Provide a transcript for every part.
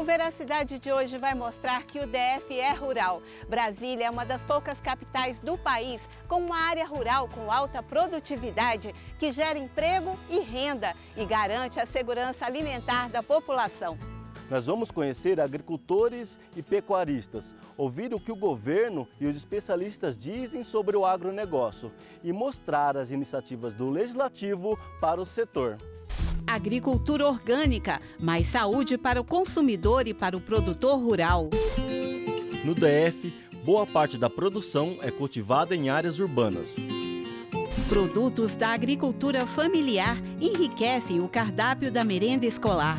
Veracidade de hoje vai mostrar que o DF é rural. Brasília é uma das poucas capitais do país com uma área rural com alta produtividade que gera emprego e renda e garante a segurança alimentar da população. Nós vamos conhecer agricultores e pecuaristas, ouvir o que o governo e os especialistas dizem sobre o agronegócio e mostrar as iniciativas do Legislativo para o setor. Agricultura orgânica, mais saúde para o consumidor e para o produtor rural. No DF, boa parte da produção é cultivada em áreas urbanas. Produtos da agricultura familiar enriquecem o cardápio da merenda escolar.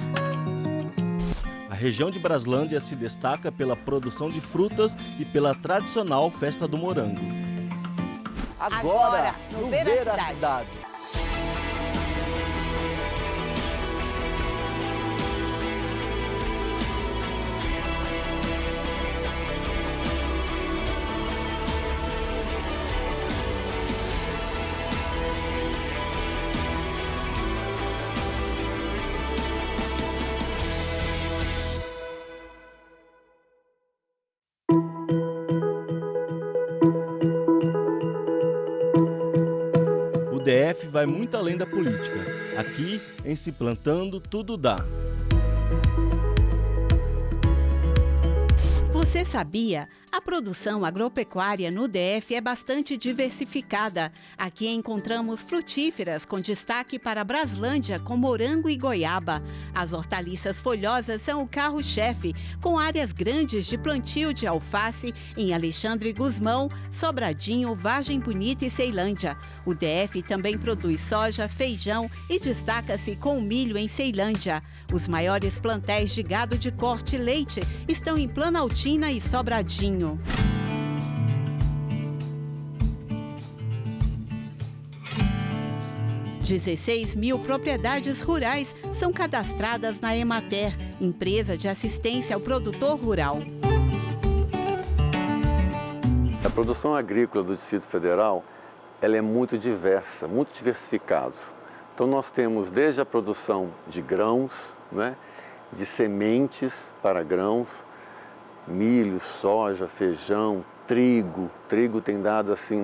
A região de Braslândia se destaca pela produção de frutas e pela tradicional festa do morango. Agora no Veracidade. O DF vai muito além da política. Aqui, em Se Plantando, tudo dá. Você sabia? A produção agropecuária no DF é bastante diversificada. Aqui encontramos frutíferas com destaque para Braslândia com morango e goiaba. As hortaliças folhosas são o carro-chefe, com áreas grandes de plantio de alface em Alexandre Gusmão, Sobradinho, Vargem Bonita e Ceilândia. O DF também produz soja, feijão e destaca-se com o milho em Ceilândia. Os maiores plantéis de gado de corte e leite estão em Planaltina e Sobradinho. 16 mil propriedades rurais são cadastradas na Emater, empresa de assistência ao produtor rural. A produção agrícola do Distrito Federal ela é muito diversa, muito diversificada. Então nós temos desde a produção de grãos, né, de sementes para grãos, milho, soja, feijão, trigo. Trigo tem dado assim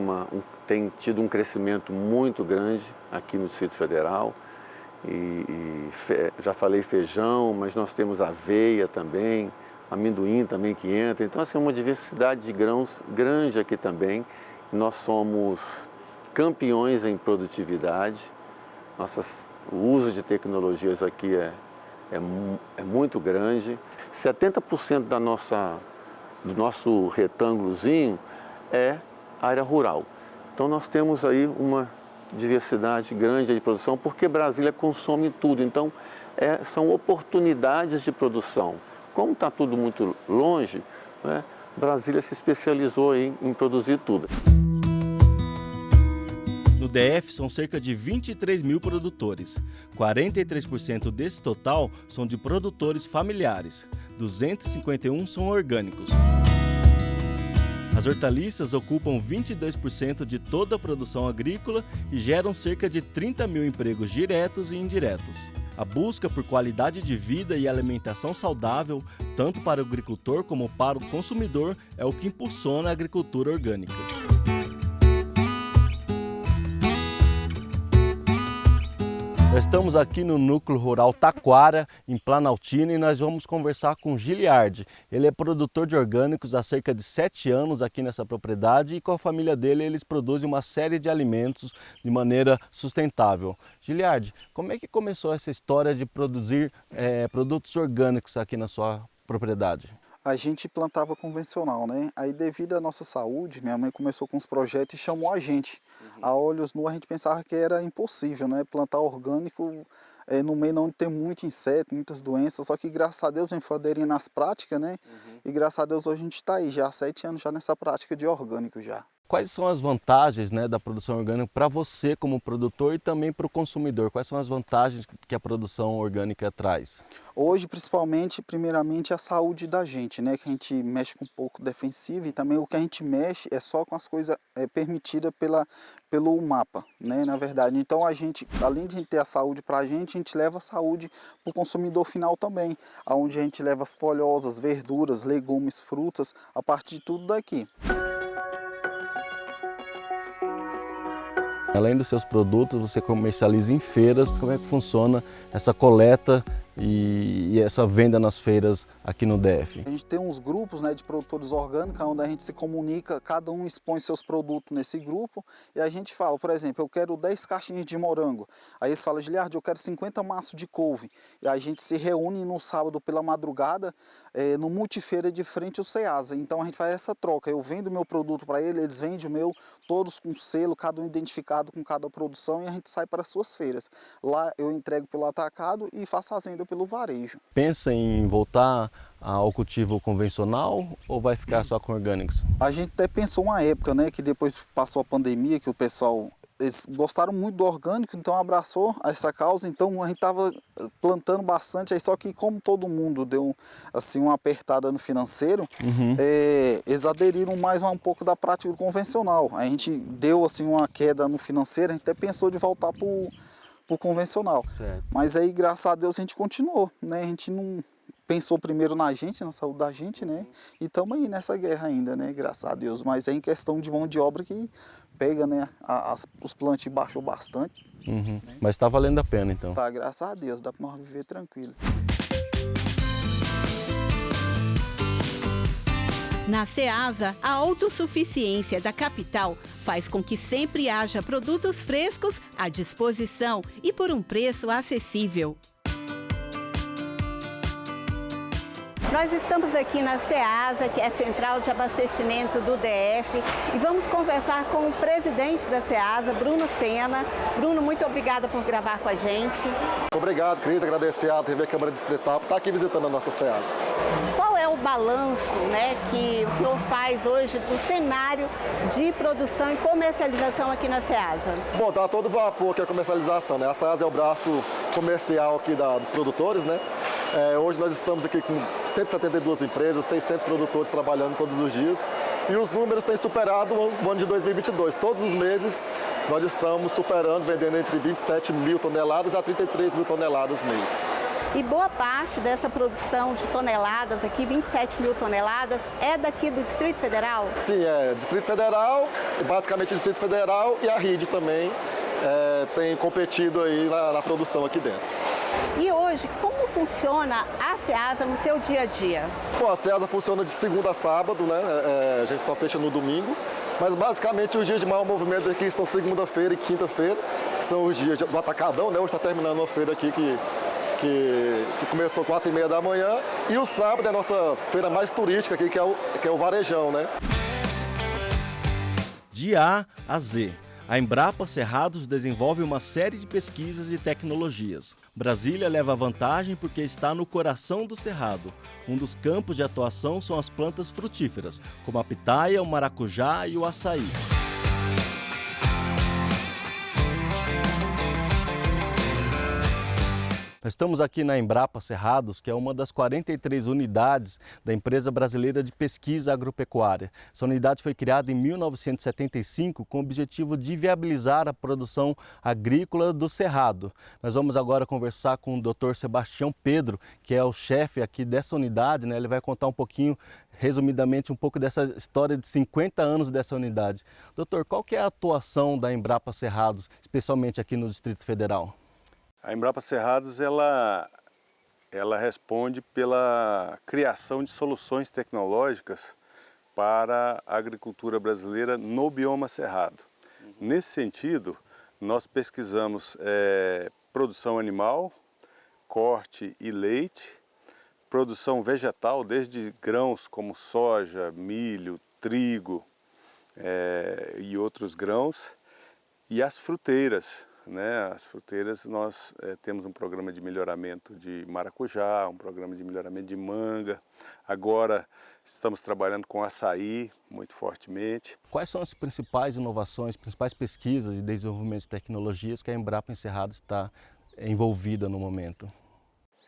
tem tido um crescimento muito grande aqui no Distrito Federal. Já falei feijão, mas nós temos aveia também, amendoim também que entra. Então assim, uma diversidade de grãos grande aqui também. Nós somos campeões em produtividade. O uso de tecnologias aqui é muito grande. 70% do nosso retângulozinho é área rural. Então nós temos aí uma diversidade grande de produção, porque Brasília consome tudo. Então são oportunidades de produção. Como está tudo muito longe, né, Brasília se especializou em produzir tudo. No DF são cerca de 23 mil produtores. 43% desse total são de produtores familiares. 251 são orgânicos. As hortaliças ocupam 22% de toda a produção agrícola e geram cerca de 30 mil empregos diretos e indiretos. A busca por qualidade de vida e alimentação saudável, tanto para o agricultor como para o consumidor, é o que impulsiona a agricultura orgânica. Nós estamos aqui no Núcleo Rural Taquara, em Planaltina, e nós vamos conversar com Giliardi. Ele é produtor de orgânicos há cerca de 7 anos aqui nessa propriedade e com a família dele eles produzem uma série de alimentos de maneira sustentável. Giliardi, como é que começou essa história de produzir produtos orgânicos aqui na sua propriedade? A gente plantava convencional, né? Aí devido à nossa saúde, minha mãe começou com os projetos e chamou a gente. A olhos nus a gente pensava que era impossível, né? Plantar orgânico no meio onde tem muito inseto, muitas doenças, só que graças a Deus a gente foi aderindo nas práticas, né? E graças a Deus hoje a gente está aí já há 7 anos já nessa prática de orgânico já. quais são as vantagens, né, da produção orgânica para você como produtor e também para o consumidor? Quais são as vantagens que a produção orgânica traz? Hoje, principalmente, primeiramente, a saúde da gente, né? Que a gente mexe com um pouco defensivo e também o que a gente mexe é só com as coisas permitidas pelo mapa, né? Na verdade, então a gente, além de a gente ter a saúde para a gente leva a saúde para o consumidor final também, aonde a gente leva as folhosas, verduras, legumes, frutas, a partir de tudo daqui. Além dos seus produtos, você comercializa em feiras. Como é que funciona essa coleta e essa venda nas feiras aqui no DF? A gente tem uns grupos, né, de produtores orgânicos, onde a gente se comunica, cada um expõe seus produtos nesse grupo e a gente fala, por exemplo, eu quero 10 caixinhas de morango. Aí eles falam, Giliardi, eu quero 50 maços de couve. E a gente se reúne no sábado pela madrugada, no multifeira de frente ao Ceasa. Então a gente faz essa troca, eu vendo meu produto para eles vendem o meu, todos com selo, cada um identificado com cada produção e a gente sai para as suas feiras. Lá eu entrego pelo atacado e faço a venda pelo varejo. Pensa em voltar ao cultivo convencional ou vai ficar só com orgânicos? A gente até pensou uma época, né, que depois passou a pandemia, que o pessoal, eles gostaram muito do orgânico, então abraçou essa causa, então a gente estava plantando bastante, aí só que como todo mundo deu assim uma apertada no financeiro, eles aderiram mais um pouco da prática convencional. A gente deu assim uma queda no financeiro, a gente até pensou de voltar para o convencional. Certo. Mas aí, graças a Deus, a gente continuou, né? A gente não pensou primeiro na gente, na saúde da gente, né? E estamos aí nessa guerra ainda, né? Graças a Deus. Mas é em questão de mão de obra que pega, né? Os plantios baixou bastante. Mas está valendo a pena, então? Tá, graças a Deus, dá para nós viver tranquilo. Na Ceasa, a autossuficiência da capital faz com que sempre haja produtos frescos à disposição e por um preço acessível. Nós estamos aqui na Ceasa, que é a Central de Abastecimento do DF, e vamos conversar com o presidente da Ceasa, Bruno Sena. Bruno, muito obrigada por gravar com a gente. Obrigado, Cris. Agradecer à TV Câmara Distrital por estar aqui visitando a nossa Ceasa. Qual é o balanço, né, que o senhor faz hoje do cenário de produção e comercialização aqui na Ceasa? Bom, está todo vapor aqui a comercialização, né? A Ceasa é o braço comercial aqui dos produtores, né? Hoje nós estamos aqui com 172 empresas, 600 produtores trabalhando todos os dias e os números têm superado o ano de 2022. Todos os meses nós estamos superando, vendendo entre 27 mil toneladas a 33 mil toneladas mês. E boa parte dessa produção de toneladas aqui, 27 mil toneladas, é daqui do Distrito Federal? Sim, é Distrito Federal, basicamente o Distrito Federal e a RID também tem competido aí na produção aqui dentro. E hoje, como funciona a Ceasa no seu dia a dia? Bom, a Ceasa funciona de segunda a sábado, né? A gente só fecha no domingo, mas basicamente os dias de maior movimento aqui são segunda-feira e quinta-feira, que são os dias do atacadão, né? Hoje está terminando uma feira aqui que começou 4h30 da manhã, e o sábado é a nossa feira mais turística aqui, que é o Varejão, né? De A a Z, a Embrapa Cerrados desenvolve uma série de pesquisas e tecnologias. Brasília leva vantagem porque está no coração do Cerrado. Um dos campos de atuação são as plantas frutíferas, como a pitaia, o maracujá e o açaí. Nós estamos aqui na Embrapa Cerrados, que é uma das 43 unidades da Empresa Brasileira de Pesquisa Agropecuária. Essa unidade foi criada em 1975 com o objetivo de viabilizar a produção agrícola do Cerrado. Nós vamos agora conversar com o Dr. Sebastião Pedro, que é o chefe aqui dessa unidade, né? Ele vai contar um pouquinho, resumidamente, um pouco dessa história de 50 anos dessa unidade. Doutor, qual que é a atuação da Embrapa Cerrados, especialmente aqui no Distrito Federal? A Embrapa Cerrados, ela responde pela criação de soluções tecnológicas para a agricultura brasileira no bioma cerrado. Nesse sentido, nós pesquisamos produção animal, corte e leite, produção vegetal, desde grãos como soja, milho, trigo e outros grãos, e as fruteiras, né? As fruteiras, nós temos um programa de melhoramento de maracujá, um programa de melhoramento de manga. Agora estamos trabalhando com açaí muito fortemente. Quais são as principais inovações, principais pesquisas e desenvolvimento de tecnologias que a Embrapa Cerrados está envolvida no momento?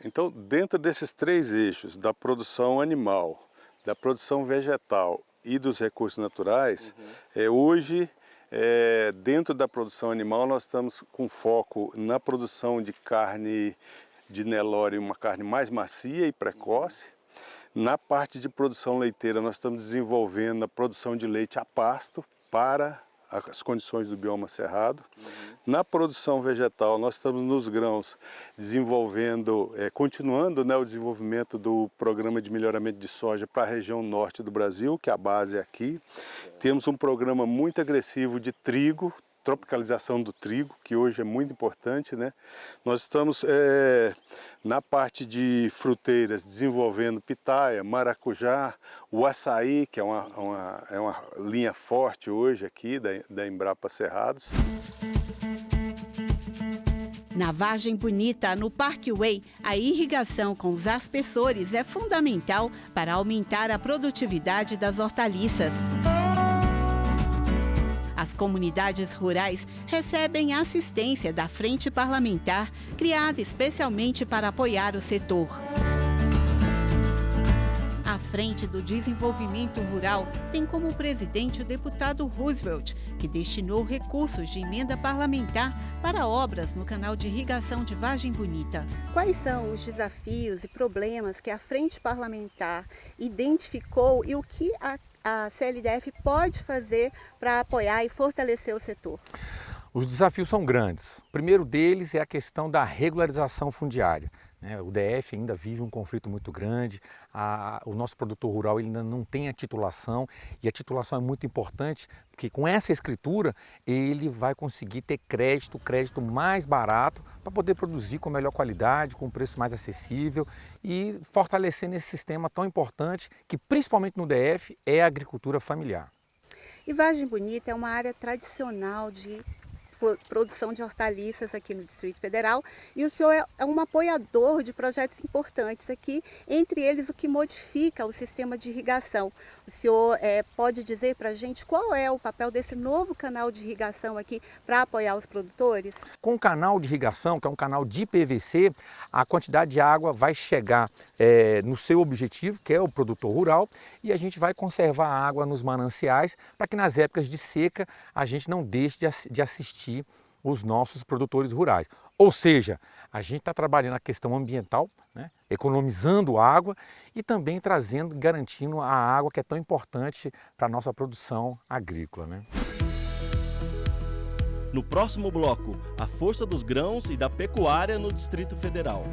Então, dentro desses 3 eixos, da produção animal, da produção vegetal e dos recursos naturais, hoje, dentro da produção animal, nós estamos com foco na produção de carne de Nelore, uma carne mais macia e precoce. Na parte de produção leiteira, nós estamos desenvolvendo a produção de leite a pasto para as condições do bioma cerrado. Na produção vegetal, nós estamos nos grãos desenvolvendo, continuando, né, o desenvolvimento do programa de melhoramento de soja para a região norte do Brasil, que a base é aqui. Temos um programa muito agressivo de trigo, tropicalização do trigo, que hoje é muito importante, né? Nós estamos na parte de fruteiras desenvolvendo pitaia, maracujá, o açaí, que é uma linha forte hoje aqui da Embrapa Cerrados. Na Vargem Bonita, no Parkway, a irrigação com os aspersores é fundamental para aumentar a produtividade das hortaliças. As comunidades rurais recebem assistência da Frente Parlamentar, criada especialmente para apoiar o setor. A Frente do Desenvolvimento Rural tem como presidente o deputado Roosevelt, que destinou recursos de emenda parlamentar para obras no canal de irrigação de Vargem Bonita. Quais são os desafios e problemas que a Frente Parlamentar identificou e o que a CLDF pode fazer para apoiar e fortalecer o setor? Os desafios são grandes. O primeiro deles é a questão da regularização fundiária. O DF ainda vive um conflito muito grande, o nosso produtor rural ainda não tem a titulação, e a titulação é muito importante, porque com essa escritura ele vai conseguir ter crédito mais barato, para poder produzir com melhor qualidade, com preço mais acessível e fortalecer nesse sistema tão importante que, principalmente no DF, é a agricultura familiar. E Vargem Bonita é uma área tradicional de produção de hortaliças aqui no Distrito Federal, e o senhor é um apoiador de projetos importantes aqui, entre eles o que modifica o sistema de irrigação. O senhor pode dizer para a gente qual é o papel desse novo canal de irrigação aqui para apoiar os produtores? Com o canal de irrigação, que é um canal de PVC, a quantidade de água vai chegar no seu objetivo, que é o produtor rural, e a gente vai conservar a água nos mananciais para que nas épocas de seca a gente não deixe de assistir os nossos produtores rurais. Ou seja, a gente está trabalhando a questão ambiental, né, economizando água e também garantindo a água que é tão importante para a nossa produção agrícola, né? No próximo bloco, a força dos grãos e da pecuária no Distrito Federal.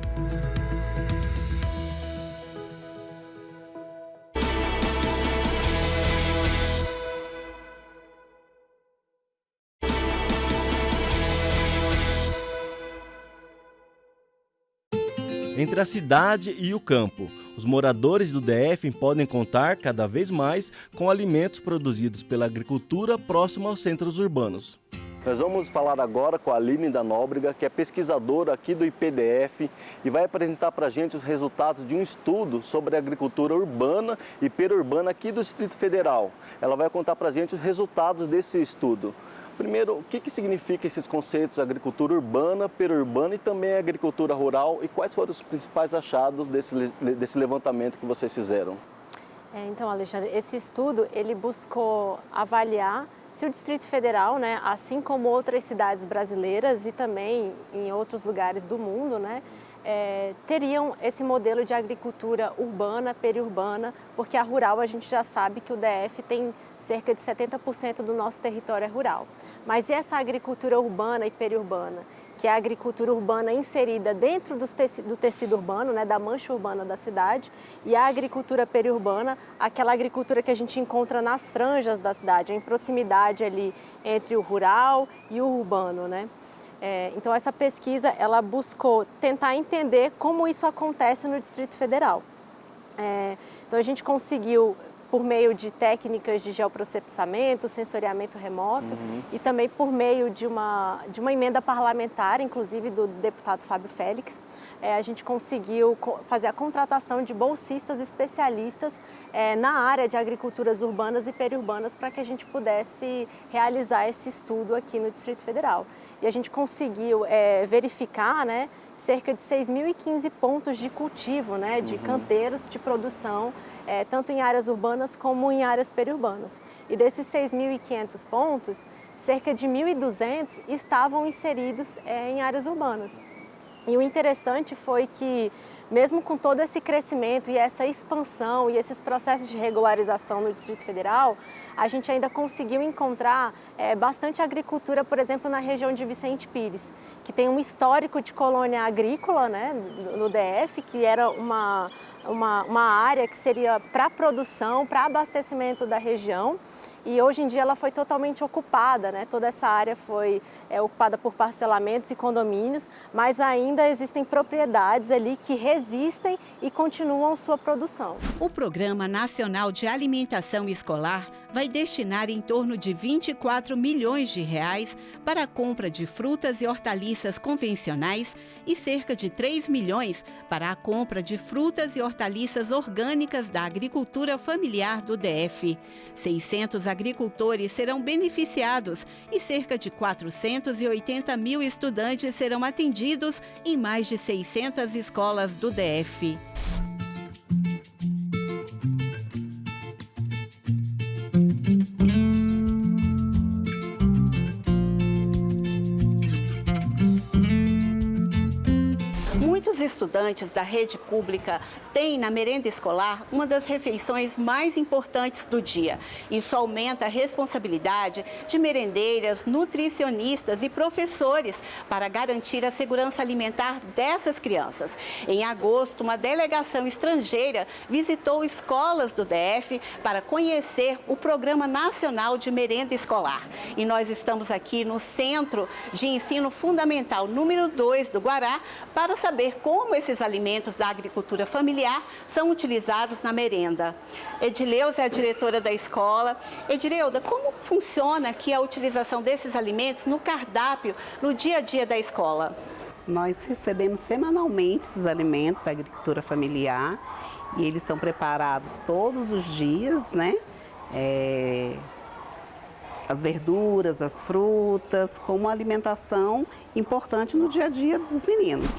Entre a cidade e o campo, os moradores do DF podem contar cada vez mais com alimentos produzidos pela agricultura próxima aos centros urbanos. Nós vamos falar agora com a Aline da Nóbrega, que é pesquisadora aqui do IPDF e vai apresentar para a gente os resultados de um estudo sobre a agricultura urbana e periurbana aqui do Distrito Federal. Ela vai contar para a gente os resultados desse estudo. Primeiro, o que significa esses conceitos de agricultura urbana, periurbana e também agricultura rural, e quais foram os principais achados desse levantamento que vocês fizeram? Então, Alexandre, esse estudo ele buscou avaliar se o Distrito Federal, né, assim como outras cidades brasileiras e também em outros lugares do mundo, né, teriam esse modelo de agricultura urbana, periurbana, porque a rural a gente já sabe que o DF tem cerca de 70% do nosso território é rural. Mas e essa agricultura urbana e periurbana, que é a agricultura urbana inserida dentro do tecido urbano, né, da mancha urbana da cidade, e a agricultura periurbana, aquela agricultura que a gente encontra nas franjas da cidade, em proximidade ali entre o rural e o urbano, né? Então essa pesquisa ela buscou tentar entender como isso acontece no Distrito Federal. Então a gente conseguiu por meio de técnicas de geoprocessamento, sensoriamento remoto e também por meio de uma emenda parlamentar, inclusive do deputado Fábio Félix, a gente conseguiu fazer a contratação de bolsistas especialistas na área de agriculturas urbanas e periurbanas para que a gente pudesse realizar esse estudo aqui no Distrito Federal. E a gente conseguiu verificar, né, cerca de 6.015 pontos de cultivo, né, de canteiros de produção, tanto em áreas urbanas como em áreas periurbanas. E desses 6.500 pontos, cerca de 1.200 estavam inseridos em áreas urbanas. E o interessante foi que, mesmo com todo esse crescimento e essa expansão e esses processos de regularização no Distrito Federal, a gente ainda conseguiu encontrar bastante agricultura, por exemplo, na região de Vicente Pires, que tem um histórico de colônia agrícola, né, no DF, que era uma área que seria para produção, para abastecimento da região. E hoje em dia ela foi totalmente ocupada, né? Toda essa área foi ocupada por parcelamentos e condomínios, mas ainda existem propriedades ali que resistem e continuam sua produção. O Programa Nacional de Alimentação Escolar vai destinar em torno de 24 milhões de reais para a compra de frutas e hortaliças convencionais e cerca de 3 milhões para a compra de frutas e hortaliças orgânicas da agricultura familiar do DF. 600 agricultores serão beneficiados e cerca de 480 mil estudantes serão atendidos em mais de 600 escolas do DF. Muitos estudantes da rede pública têm na merenda escolar uma das refeições mais importantes do dia. Isso aumenta a responsabilidade de merendeiras, nutricionistas e professores para garantir a segurança alimentar dessas crianças. Em agosto, uma delegação estrangeira visitou escolas do DF para conhecer o Programa Nacional de Merenda Escolar. E nós estamos aqui no Centro de Ensino Fundamental número 2 do Guará para saber como esses alimentos da agricultura familiar são utilizados na merenda. Edileuza é a diretora da escola. Edileuza, como funciona aqui a utilização desses alimentos no cardápio, no dia a dia da escola? Nós recebemos semanalmente os alimentos da agricultura familiar e eles são preparados todos os dias, né? As verduras, as frutas, como alimentação importante no dia a dia dos meninos.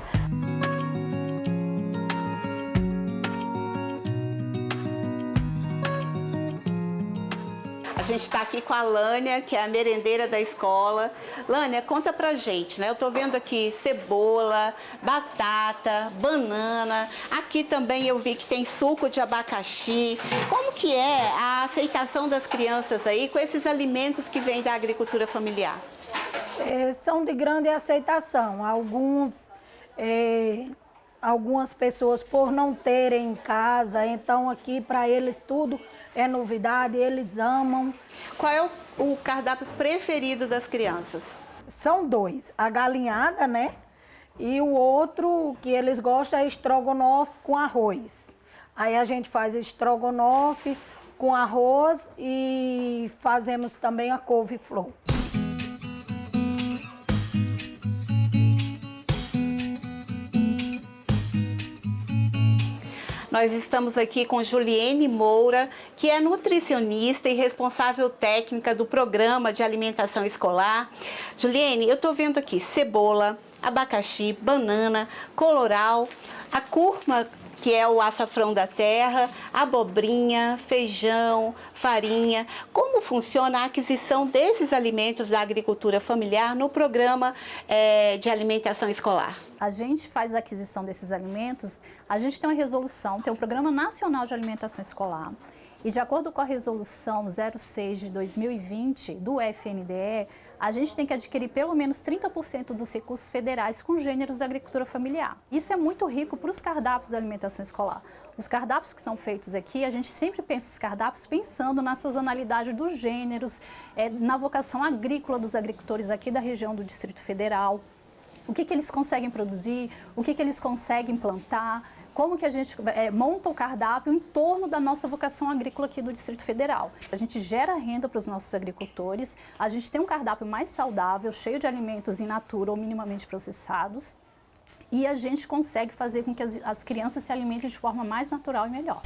A gente está aqui com a Lânia, que é a merendeira da escola. Lânia, conta pra gente, né? Eu tô vendo aqui cebola, batata, banana. Aqui também eu vi que tem suco de abacaxi. Como que é a aceitação das crianças aí com esses alimentos que vêm da agricultura familiar? São de grande aceitação. Algumas pessoas, por não terem em casa, então aqui para eles tudo é novidade, eles amam. Qual é o cardápio preferido das crianças? São dois, a galinhada, né? E o outro que eles gostam é estrogonofe com arroz. Aí a gente faz estrogonofe com arroz e fazemos também a couve-flor. Nós estamos aqui com Juliene Moura, que é nutricionista e responsável técnica do Programa de Alimentação Escolar. Juliene, eu estou vendo aqui cebola, abacaxi, banana, coloral, a cúrcuma, que é o açafrão da terra, abobrinha, feijão, farinha. Como funciona a aquisição desses alimentos da agricultura familiar no Programa de Alimentação Escolar? A gente faz a aquisição desses alimentos, a gente tem uma resolução, tem o Programa Nacional de Alimentação Escolar, e de acordo com a resolução 06 de 2020 do FNDE, a gente tem que adquirir pelo menos 30% dos recursos federais com gêneros da agricultura familiar. Isso é muito rico para os cardápios da alimentação escolar. Os cardápios que são feitos aqui, a gente sempre pensa os cardápios pensando na sazonalidade dos gêneros, na vocação agrícola dos agricultores aqui da região do Distrito Federal. o que eles conseguem produzir, o que eles conseguem plantar, como que a gente monta o cardápio em torno da nossa vocação agrícola aqui do Distrito Federal. A gente gera renda para os nossos agricultores, a gente tem um cardápio mais saudável, cheio de alimentos in natura ou minimamente processados, e a gente consegue fazer com que as crianças se alimentem de forma mais natural e melhor.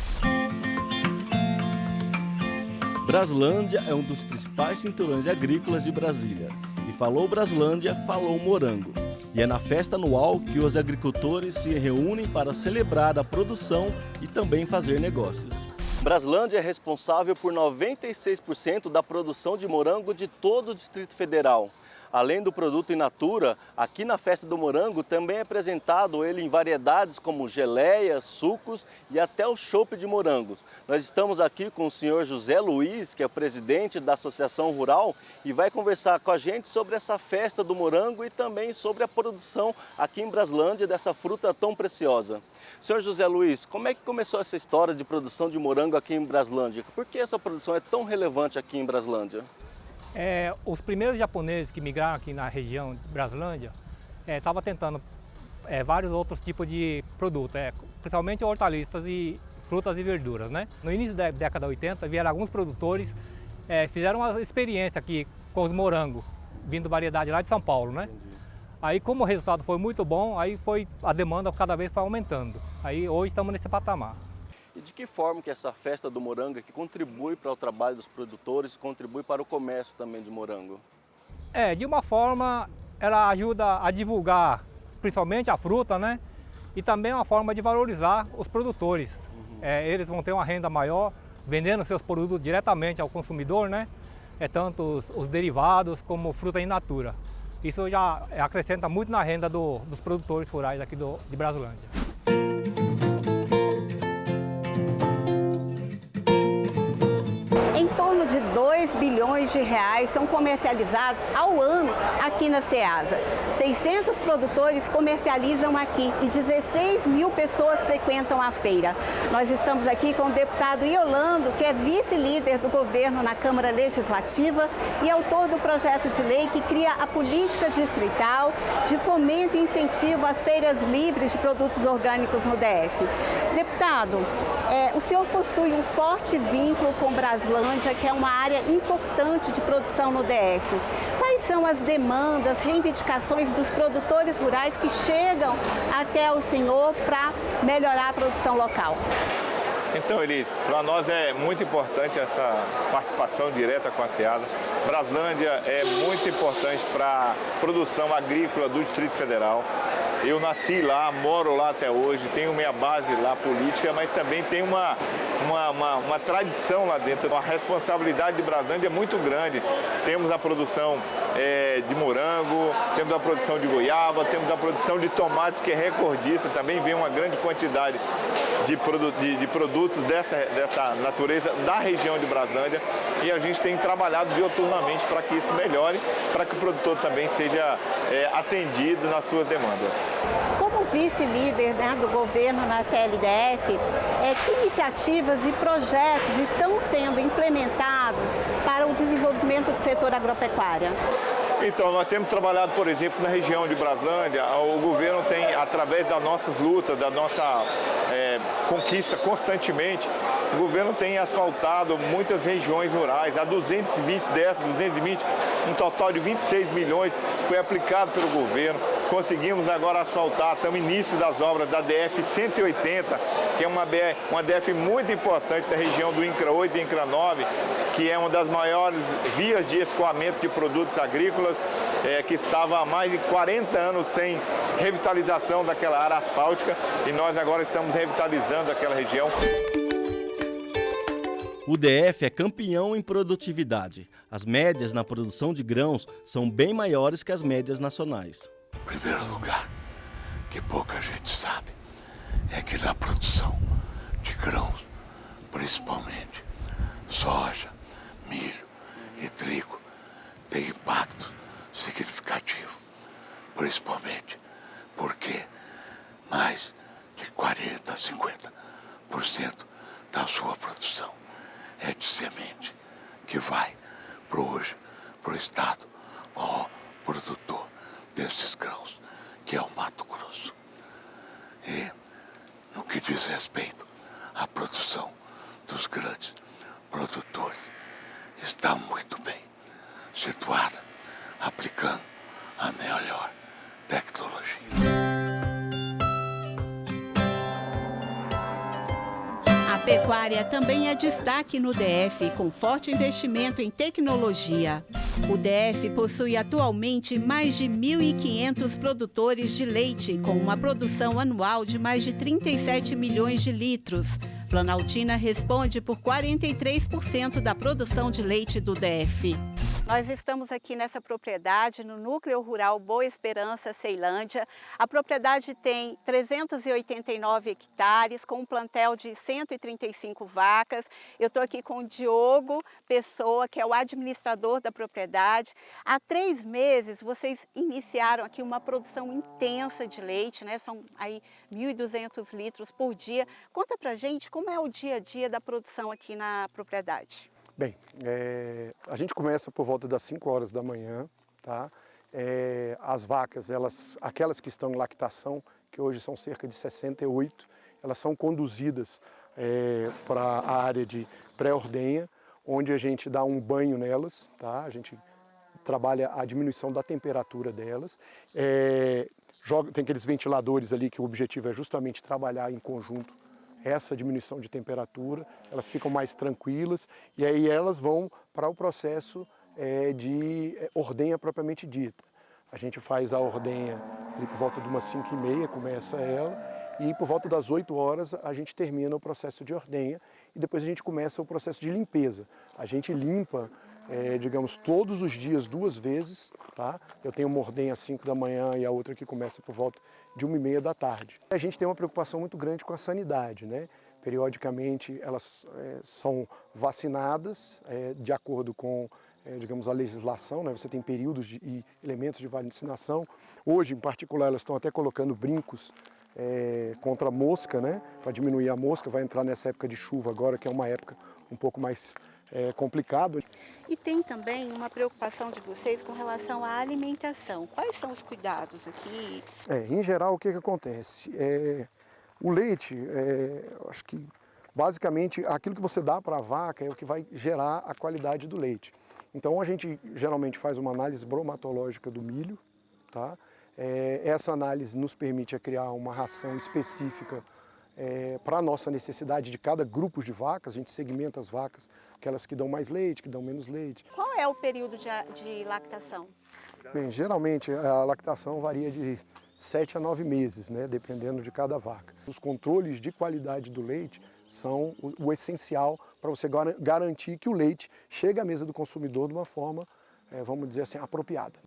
Braslândia é um dos principais cinturões agrícolas de Brasília. E falou Braslândia, falou morango. E é na festa anual que os agricultores se reúnem para celebrar a produção e também fazer negócios. Braslândia é responsável por 96% da produção de morango de todo o Distrito Federal. Além do produto in natura, aqui na Festa do Morango também é apresentado ele em variedades como geleias, sucos e até o chopp de morangos. Nós estamos aqui com o senhor José Luiz, que é o presidente da Associação Rural, e vai conversar com a gente sobre essa Festa do Morango e também sobre a produção aqui em Braslândia dessa fruta tão preciosa. Senhor José Luiz, como é que começou essa história de produção de morango aqui em Braslândia? Por que essa produção é tão relevante aqui em Braslândia? Os primeiros japoneses que migraram aqui na região de Braslândia estavam tentando vários outros tipos de produtos, principalmente hortaliças e frutas e verduras, né? No início da década de 80, vieram alguns produtores, fizeram uma experiência aqui com os morangos, vindo variedade lá de São Paulo, né? Aí, como o resultado foi muito bom, aí a demanda cada vez foi aumentando. Aí, hoje estamos nesse patamar. E de que forma que essa Festa do Morango aqui contribui para o trabalho dos produtores, contribui para o comércio também de morango? De uma forma, ela ajuda a divulgar principalmente a fruta, né? E também é uma forma de valorizar os produtores. Eles vão ter uma renda maior, vendendo seus produtos diretamente ao consumidor, né? Tanto os derivados como fruta in natura. Isso já acrescenta muito na renda dos produtores rurais aqui de Braslândia. Em torno de 2 bilhões de reais são comercializados ao ano aqui na Ceasa. 600 produtores comercializam aqui e 16 mil pessoas frequentam a feira. Nós estamos aqui com o deputado Iolando, que é vice-líder do governo na Câmara Legislativa e autor do projeto de lei que cria a política distrital de fomento e incentivo às feiras livres de produtos orgânicos no DF. Deputado, o senhor possui um forte vínculo com Braslândia, que é uma área importante de produção no DF. Quais são as demandas, reivindicações dos produtores rurais que chegam até o senhor para melhorar a produção local? Então, Elis, para nós é muito importante essa participação direta com a Ceasa. Braslândia é muito importante para a produção agrícola do Distrito Federal. Eu nasci lá, moro lá até hoje, tenho minha base lá política, mas também tenho uma tradição lá dentro. A responsabilidade de Braslândia é muito grande. Temos a produção de morango, temos a produção de goiaba, temos a produção de tomate, que é recordista. Também vem uma grande quantidade de produtos dessa natureza da região de Braslândia. E a gente tem trabalhado dioturnamente para que isso melhore, para que o produtor também seja atendido nas suas demandas. Como vice-líder do governo na CLDF, que iniciativas e projetos estão sendo implementados para o desenvolvimento do setor agropecuário? Então, nós temos trabalhado, por exemplo, na região de Braslândia. O governo tem, através das nossas lutas, da nossa conquista constantemente, o governo tem asfaltado muitas regiões rurais. A 220, um total de 26 milhões foi aplicado pelo governo. Conseguimos agora asfaltar, estamos no início das obras da DF-180, que é uma DF muito importante da região do INCRA 8 e INCRA 9, que é uma das maiores vias de escoamento de produtos agrícolas, que estava há mais de 40 anos sem revitalização daquela área asfáltica, e nós agora estamos revitalizando aquela região. O DF é campeão em produtividade. As médias na produção de grãos são bem maiores que as médias nacionais. Em primeiro lugar, que pouca gente sabe, é que na produção de grãos, principalmente soja, milho e trigo, tem impacto significativo, principalmente porque mais de 40% a 50% da sua produção é de semente, que vai para o Estado, maior produtor desses grãos. anos. E, no que diz respeito à produção dos grandes produtores, está muito bem situada, aplicando a melhor tecnologia. A pecuária também é destaque no DF, com forte investimento em tecnologia. O DF possui atualmente mais de 1.500 produtores de leite, com uma produção anual de mais de 37 milhões de litros. Planaltina responde por 43% da produção de leite do DF. Nós estamos aqui nessa propriedade, no Núcleo Rural Boa Esperança, Ceilândia. A propriedade tem 389 hectares, com um plantel de 135 vacas. Eu estou aqui com o Diogo Pessoa, que é o administrador da propriedade. Há 3 meses, vocês iniciaram aqui uma produção intensa de leite, né? São aí 1.200 litros por dia. Conta pra gente como é o dia a dia da produção aqui na propriedade. Bem, a gente começa por volta das 5 horas da manhã, tá? As vacas, aquelas que estão em lactação, que hoje são cerca de 68, elas são conduzidas para a área de pré-ordenha, onde a gente dá um banho nelas, tá? A gente trabalha a diminuição da temperatura delas. Tem aqueles ventiladores ali que o objetivo é justamente trabalhar em conjunto essa diminuição de temperatura, elas ficam mais tranquilas e aí elas vão para o processo de ordenha propriamente dita. A gente faz a ordenha ali por volta de umas 5h30, começa ela, e por volta das 8 horas a gente termina o processo de ordenha e depois a gente começa o processo de limpeza. A gente limpa, digamos, todos os dias 2 vezes, tá? Eu tenho uma ordenha às 5 da manhã e a outra que começa por volta de 1h30 da tarde. A gente tem uma preocupação muito grande com a sanidade, né? Periodicamente elas são vacinadas de acordo com, digamos, a legislação, né? Você tem períodos e elementos de vacinação. Hoje, em particular, elas estão até colocando brincos contra a mosca, né? Para diminuir a mosca. Vai entrar nessa época de chuva agora, que é uma época um pouco mais complicado. E tem também uma preocupação de vocês com relação à alimentação. Quais são os cuidados aqui? Em geral, o que acontece? O leite, acho que basicamente aquilo que você dá para a vaca é o que vai gerar a qualidade do leite. Então a gente geralmente faz uma análise bromatológica do milho, tá? Essa análise nos permite criar uma ração específica para a nossa necessidade de cada grupo de vacas. A gente segmenta as vacas, aquelas que dão mais leite, que dão menos leite. Qual é o período de lactação? Bem, geralmente a lactação varia de 7 a 9 meses, né, dependendo de cada vaca. Os controles de qualidade do leite são o essencial para você garantir que o leite chegue à mesa do consumidor de uma forma, vamos dizer assim, apropriada.